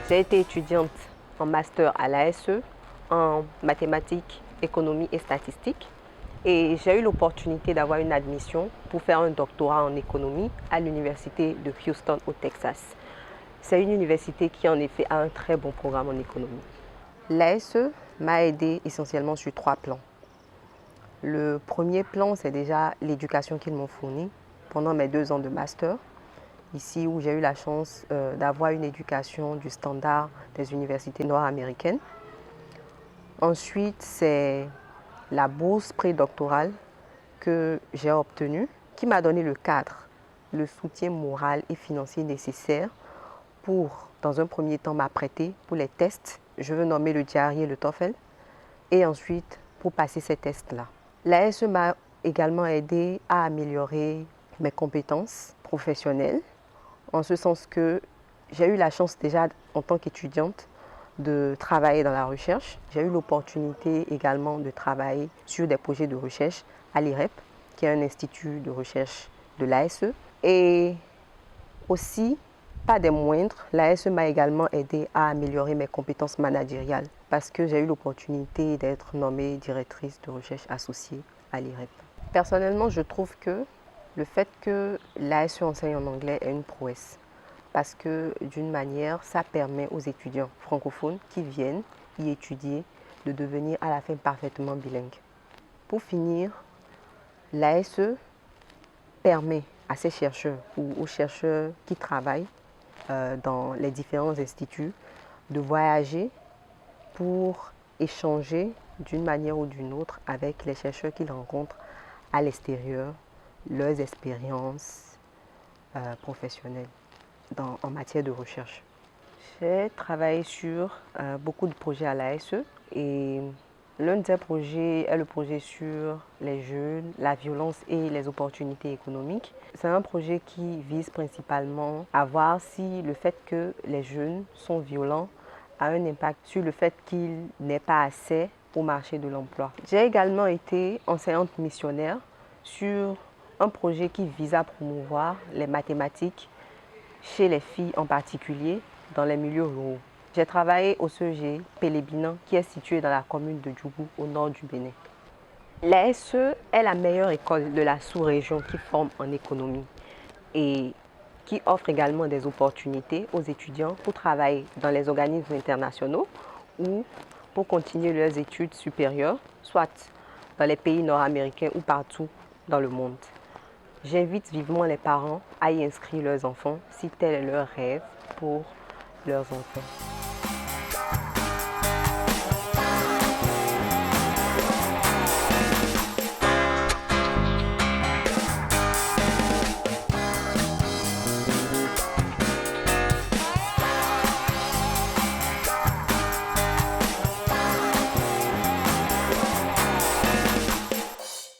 J'ai été étudiante en master à l'ASE en mathématiques, économie et statistiques. Et j'ai eu l'opportunité d'avoir une admission pour faire un doctorat en économie à l'université de Houston au Texas. C'est une université qui en effet a un très bon programme en économie. L'ASE m'a aidé essentiellement sur 3 plans. Le premier plan, c'est déjà l'éducation qu'ils m'ont fournie pendant mes 2 ans de master. Ici où j'ai eu la chance d'avoir une éducation du standard des universités nord-américaines. Ensuite, c'est la bourse prédoctorale que j'ai obtenue, qui m'a donné le cadre, le soutien moral et financier nécessaire pour, dans un premier temps, m'apprêter pour les tests. Je veux nommer le GRE et le TOEFL, et ensuite pour passer ces tests-là. L'ASE m'a également aidé à améliorer mes compétences professionnelles, en ce sens que j'ai eu la chance déjà en tant qu'étudiante de travailler dans la recherche. J'ai eu l'opportunité également de travailler sur des projets de recherche à l'IREP, qui est un institut de recherche de l'ASE. Et aussi, pas des moindres, l'ASE m'a également aidé à améliorer mes compétences managériales parce que j'ai eu l'opportunité d'être nommée directrice de recherche associée à l'IREP. Personnellement, je trouve que le fait que l'ASE enseigne en anglais est une prouesse parce que d'une manière, ça permet aux étudiants francophones qui viennent y étudier de devenir à la fin parfaitement bilingues. Pour finir, l'ASE permet à ces chercheurs ou aux chercheurs qui travaillent dans les différents instituts de voyager pour échanger d'une manière ou d'une autre avec les chercheurs qu'ils rencontrent à l'extérieur, leurs expériences professionnelles en matière de recherche. J'ai travaillé sur beaucoup de projets à l'ASE et l'un de ces projets est le projet sur les jeunes, la violence et les opportunités économiques. C'est un projet qui vise principalement à voir si le fait que les jeunes sont violents a un impact sur le fait qu'ils n'aient pas accès au marché de l'emploi. J'ai également été enseignante missionnaire sur un projet qui vise à promouvoir les mathématiques chez les filles en particulier dans les milieux ruraux. J'ai travaillé au CEG Pélébinan qui est situé dans la commune de Djougou au nord du Bénin. L'ASE est la meilleure école de la sous-région qui forme en économie et qui offre également des opportunités aux étudiants pour travailler dans les organismes internationaux ou pour continuer leurs études supérieures, soit dans les pays nord-américains ou partout dans le monde. J'invite vivement les parents à y inscrire leurs enfants si tel est leur rêve pour leurs enfants.